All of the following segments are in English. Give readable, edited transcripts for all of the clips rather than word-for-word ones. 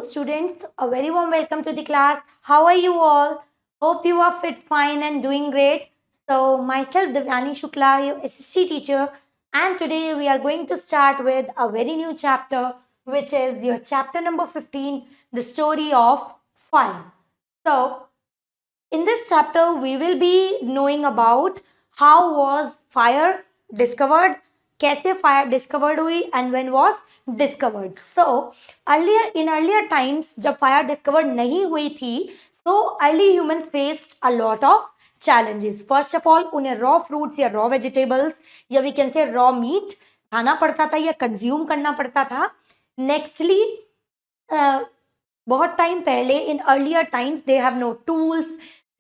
students, a very warm welcome to the class. How are you all? Hope you are fit, fine and doing great. So myself Divyani Shukla, your SST teacher, and today we are going to start with a very new chapter which is your chapter number 15, the story of fire. So in this chapter, we will be knowing about how was fire discovered, कैसे fire discovered हुई and when was discovered. So earlier times जब fire discovered नहीं हुई थी, so early humans faced a lot of challenges. First of all, उन्हें raw fruits या raw vegetables या we can say raw meat खाना पड़ता था या consume करना पड़ता था. Nextly, बहुत टाइम पहले in earlier times they have no tools,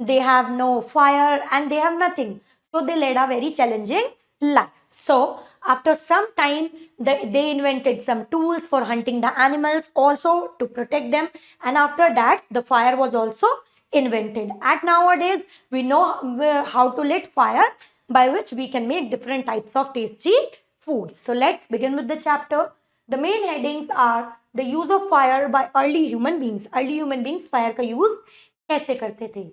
they have no fire and they have nothing, so they led a very challenging life. So after some time they invented some tools for hunting the animals, also to protect them, and after that the fire was also invented. At nowadays we know how to lit fire by which we can make different types of tasty foods. So let's begin with the chapter. The main headings are the use of fire by early human beings. Early human beings fire का use कैसे करते थे?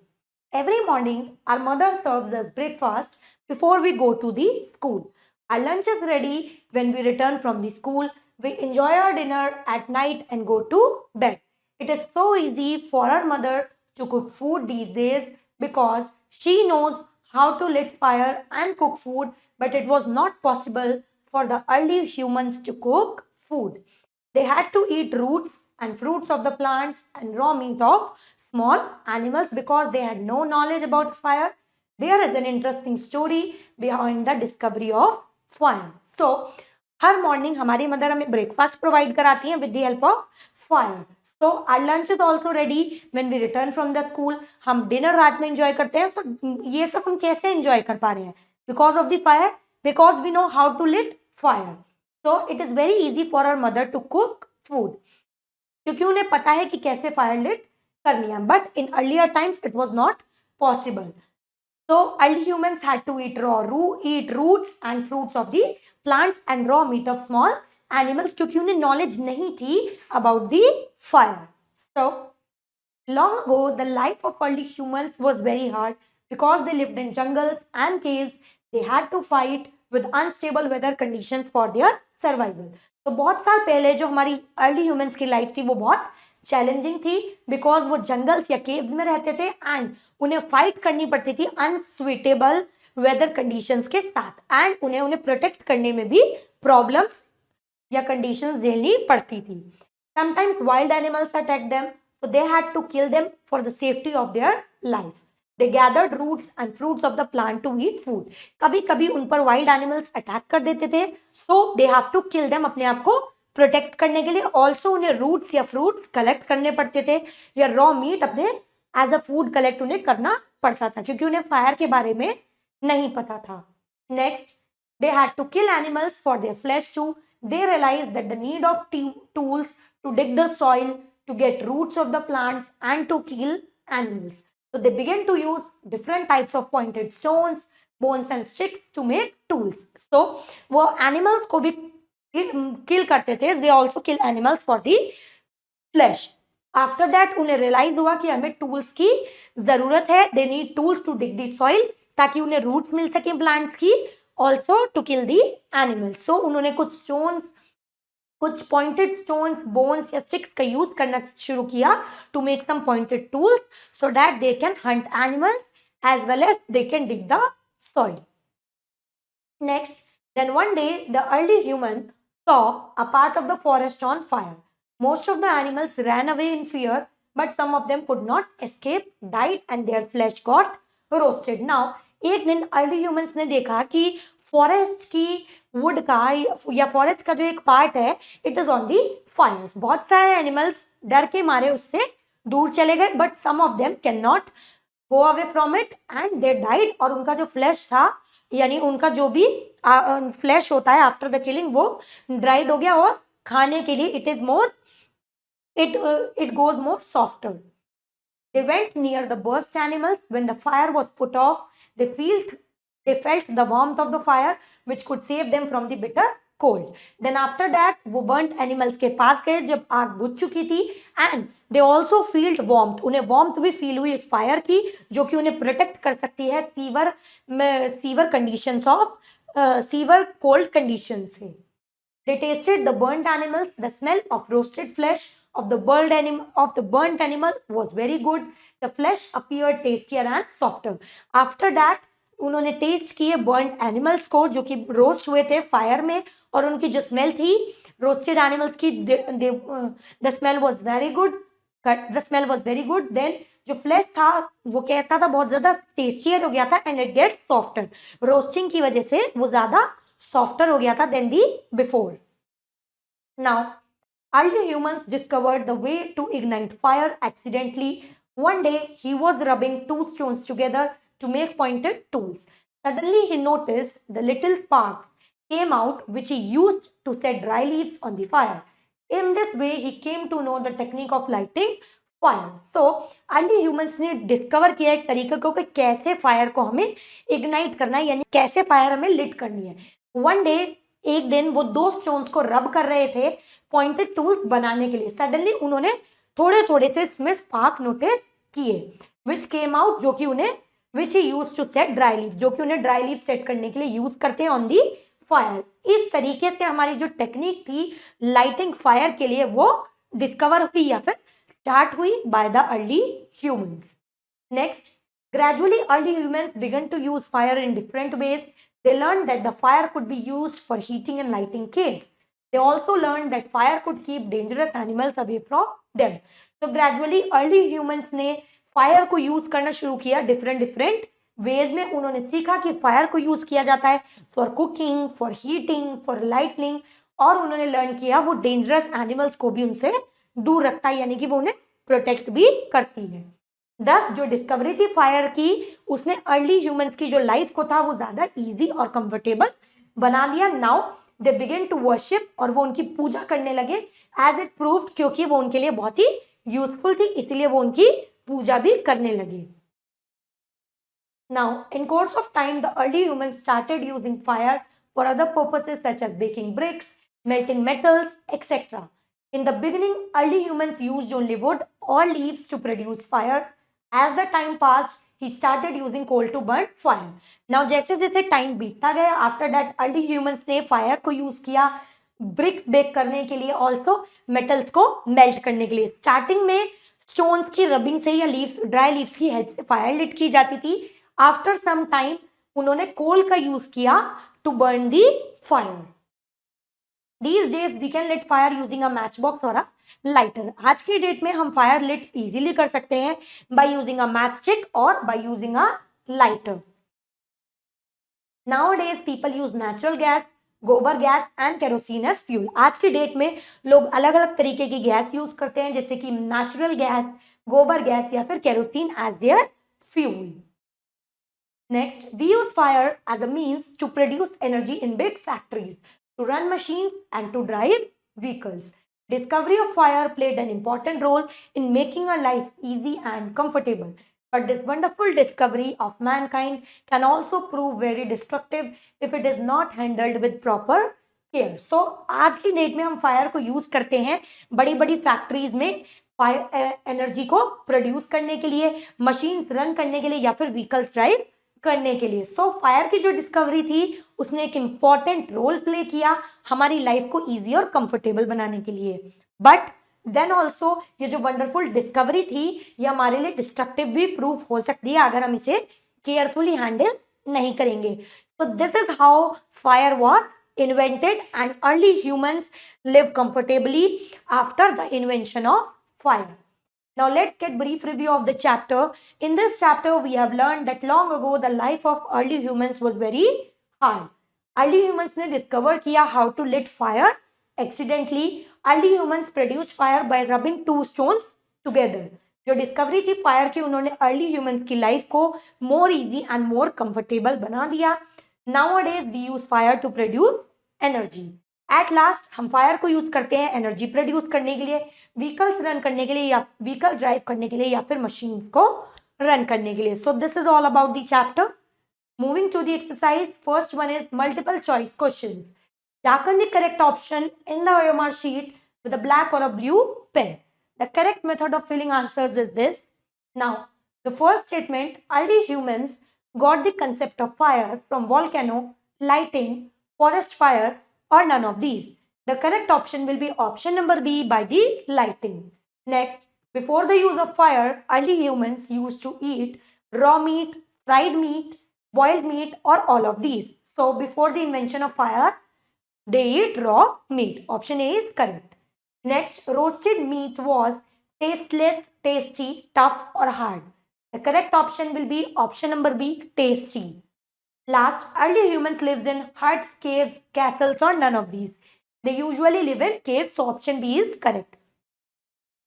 Every morning, our mother serves us breakfast before we go to the school. Our lunch is ready when we return from the school. We enjoy our dinner at night and go to bed. It is so easy for our mother to cook food these days because she knows how to lit fire and cook food, but it was not possible for the early humans to cook food. They had to eat roots and fruits of the plants and raw meat of small animals because they had no knowledge about fire. There is an interesting story behind the discovery of fire. So, हर morning हमारी mother हमें breakfast provide कराती हैं with the help of fire. So our lunch is also ready when we return from the school. हम dinner रात में enjoy करते हैं. तो ये सब हम कैसे एंजॉय कर पा रहे हैं? Because of the fire, because we know how to lit fire. So it is very easy for our mother to cook food, क्योंकि उन्हें पता है कि कैसे फायर लिट करनी है. But in earlier times it was not possible. So early humans had to eat roots and fruits of the plants and raw meat of small animals, क्योंकि उन्हें knowledge नहीं थी about the fire. So long ago, the life of early humans was very hard because they lived in jungles and caves. They had to fight with unstable weather conditions for their survival. तो बहुत साल पहले जो हमारी early humans की life थी वो बहुत चैलेंजिंग थी बिकॉज वो जंगल्स या केव्स में रहते थे एंड उन्हें फाइट करनी पड़ती थी अनसुइटेबल वेदर कंडीशंस के साथ एंड उन्हें प्रोटेक्ट करने में भी प्रॉब्लम्स या कंडीशंस झेलनी पड़ती थी. Sometimes wild animals attack them, so they had to kill them for the safety of their life. They gathered roots and fruits of the plant to eat food. कभी कभी उन पर वाइल्ड एनिमल्स अटैक कर देते थे, so they have to kill them अपने आप को प्रोटेक्ट करने के लिए. ऑल्सो उन्हें रूट्स या फ्रूट्स कलेक्ट करने पड़ते थे या रॉ मीट अपने एज अ फूड कलेक्ट उन्हें करना पड़ता था क्योंकि उन्हें फायर के बारे में नहीं पता था. Next, they had to kill animals for their flesh too. They realise that the need of tools to dig the soil to get roots of the plants and to kill animals. So they began to use different types of pointed stones, bones and sticks to make tools. So वो animals को भी kill करते थे. They also kill animals for the flesh. After that उन्हें realise हुआ कि हमें tools की जरूरत है. They need tools to dig the soil ताकि उन्हें रूट्स मिल सके प्लांट्स की, also to kill the animals. So उन्होंने कुछ पॉइंटेड स्टोन्स, बोन्स या स्टिक्स का यूज करना शुरू किया to make some pointed tools so that they can Hunt animals as well as they can dig the soil. Next, then one day the early human saw a part of the forest on fire. Most of the animals ran away in fear, but some of them could not escape, died and their flesh got roasted. Now एक दिन early humans ने देखा कि forest की would का या forest का जो एक पार्ट है it is on the fire. बहुत सारे एनिमल्स डर के मारे उससे दूर चले गए, but some of them can not go away from it and they died. और उनका जो फ्लैश था यानी उनका जो भी फ्लैश होता है आफ्टर द किलिंग वो ड्राइड हो गया और खाने के लिए it is more it goes more softer. They went near the burst animals. When the fire was put off, they felt the warmth of the fire which could save them from the bitter cold. Then after that वो burnt animals के पास गए जब आग बुझ चुकी थी, and they also felt warmth. उन्हें warmth भी feel हुई इस fire की, जो कि उन्हें protect कर सकती है severe conditions of severe cold conditions से. They tasted the burnt animals. The smell of roasted flesh of the burnt animal was very good. The flesh appeared tastier and softer. After that, उन्होंने test किए burned animals को जो कि roast हुए थे fire में, और उनकी जो स्मेल थी रोस्टेड एनिमल्स की, the smell was very good. Then जो फ्लेश था वो कैसा था, बहुत ज्यादा टेस्टियर हो गया था, and it get softer. Roasting की वजह से वो ज्यादा softer हो गया था than the before. Now, early humans discovered the way to ignite fire accidentally. One day, he was rubbing two stones together to make pointed tools. Suddenly, he noticed the little sparks came out which he used to set dry leaves on the fire. In this way, he came to know the technique of lighting fire. So, early humans ने discover किया एक तरीके को कि कैसे fire को हमें ignite करना है, यानी कैसे फायर हमें लिट करनी है. वन डे, एक दिन वो दो स्टोन्स को रब कर रहे थे पॉइंटेड टूल्स बनाने के लिए. सडनली उन्होंने थोड़े थोड़े से इसमें स्पार्क नोटिस किए, विच केम आउट, जो कि उन्हें which he use to set dry leaves, जो कि उन्हें ड्राई लीव सेट करने के लिए यूज करते हैं ऑन दी फायर. इस तरीके से हमारी जो टेक्निक थी लाइटिंग फायर के लिए वो डिस्कवर हुई या फिर स्टार्ट हुई by the early humans. Next, gradually early humans began to use fire in different ways. They learned that the fire could be used for heating and lighting caves. They also learned that fire could keep dangerous animals away from them. So gradually early humans ने fire को use करना शुरू किया different ways में. उन्होंने सीखा कि fire को use किया जाता है for cooking, for heating, for lighting, और उन्होंने learn किया वो dangerous animals को भी उनसे दूर रखता है, यानी कि वो उन्हें protect भी करती है. दस जो डिस्कवरी थी फायर की, उसने अर्ली ह्यूमंस की जो लाइफ को था वो ज्यादा इजी और कंफर्टेबल बना दिया. Now they begin to worship, और वो उनकी पूजा करने लगे एज इट प्रूव्ड, क्योंकि वो उनके लिए बहुत ही यूजफुल थी, इसलिए वो उनकी पूजा भी करने लगे. Now in course of time the early humans started using fire for other purposes such as baking bricks, melting metals, etc. In the beginning, early humans used only wood or leaves to produce fire. As the time passed, he started using coal to burn fire. Now, जैसे जैसे time बीतता गया, after that early humans ने fire को use किया BRICS bake करने के लिए, ऑल्सो मेटल्स को मेल्ट करने के लिए. स्टार्टिंग में स्टोन्स की रबिंग से या लीव्स, ड्राई लीव्स की हेल्प से फायर लिट की जाती थी. आफ्टर सम टाइम उन्होंने कोल का यूज किया to burn the fire. These days we can lit fire using a matchbox or a lighter. आज की डेट में हम फायर लिट इजीली कर सकते हैं by using a matchstick और by using a lighter. Nowadays people use natural gas, gobar gas and kerosene as fuel. आज की डेट में लोग अलग अलग तरीके की गैस यूज करते हैं, जैसे कि नेचुरल गैस, गोबर गैस या फिर kerosene as their fuel. Next, we use fire as a means to produce energy in big factories, to run machines and to drive vehicles. Discovery of fire played an important role in making our life easy and comfortable. But this wonderful discovery of mankind can also prove very destructive if it is not handled with proper care. So, आज की date में हम fire को use करते हैं बड़ी बड़ी factories में फायर एनर्जी को प्रोड्यूस करने के लिए, मशीन्स रन करने के लिए या फिर व्हीकल्स ड्राइव करने के लिए. सो फायर की जो डिस्कवरी थी उसने एक इंपॉर्टेंट रोल प्ले किया हमारी लाइफ को इजी और कंफर्टेबल बनाने के लिए. बट देन ऑल्सो ये जो वंडरफुल डिस्कवरी थी ये हमारे लिए डिस्ट्रक्टिव भी प्रूव हो सकती है अगर हम इसे केयरफुली हैंडल नहीं करेंगे. सो this is how fire was invented and early humans live comfortably after the invention of fire. Now let's get brief review of the chapter. In this chapter we have learned that long ago the life of early humans was very hard. Early humans ने discover किया how to lit fire accidentally. Early humans produced fire by rubbing two stones together. जो discovery थी fire की उन्होंने early humans की life को more easy and more comfortable बना दिया. Nowadays we use fire to produce energy. At last हम fire को यूज करते हैं एनर्जी प्रोड्यूस करने के लिए, व्हीकल्स रन करने के लिए या व्हीकल ड्राइव करने के लिए या फिर मशीन को रन करने के लिए. So this is all about the chapter. Moving to the exercise, first one is multiple choice question. Darken the correct option in the OMR sheet with a black or a blue pen. The correct method of filling answers is this. Now, the first statement, early humans got the concept of fire from volcano, lighting, forest fire, or none of these. The correct option will be option number B, by the lighting. Next, before the use of fire, early humans used to eat raw meat, fried meat, boiled meat, or all of these. So, before the invention of fire, they eat raw meat. Option A is correct. Next, roasted meat was tasteless, tasty, tough, or hard. The correct option will be option number B, tasty. Last, early humans lived in huts, caves, castles, or none of these. They usually live in caves, so option B is correct.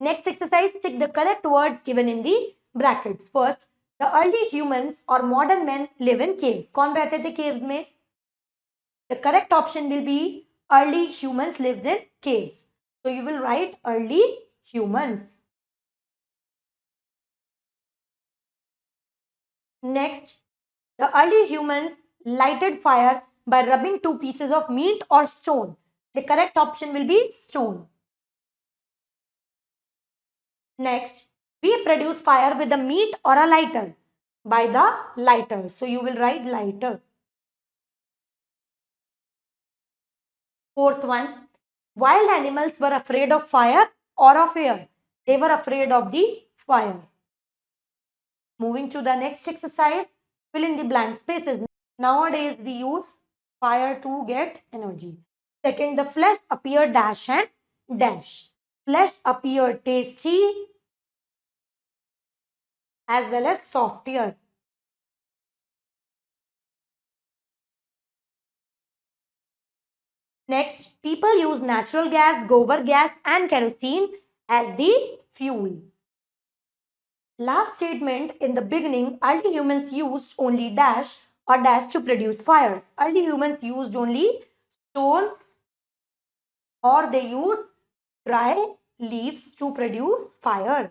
Next exercise, check the correct words given in the brackets. First, the early humans or modern men live in caves. कौन रहते थे caves में? The correct option will be early humans lives in caves. So you will write early humans. Next, the early humans lighted fire by rubbing two pieces of meat or stone. The correct option will be stone. Next, we produce fire with a meat or a lighter by the lighter. So you will write lighter. Fourth one, wild animals were afraid of fire or of air. They were afraid of the fire. Moving to the next exercise, fill in the blank spaces. Nowadays we use fire to get energy. Second, the flesh appeared dash and dash. Flesh appeared tasty as well as softer. Next, people use natural gas, gobar gas and kerosene as the fuel. Last statement, in the beginning, early humans used only dash or dash to produce fire. Early humans used only stones or they used dry leaves to produce fire.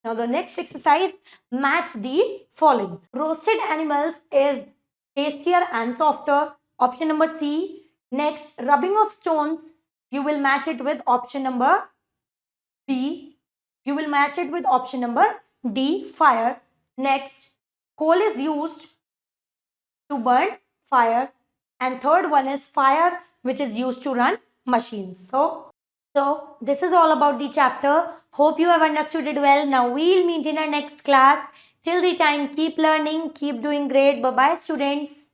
Now the next exercise, match the following. Roasted animals is tastier and softer. Option number C. Next, rubbing of stones, you will match it with option number B. You will match it with option number D, fire. Next, coal is used to burn fire. And third one is fire, which is used to run machines. So this is all about the chapter. Hope you have understood it well. Now we'll meet in our next class. Till the time, keep learning, keep doing great. Bye-bye, students.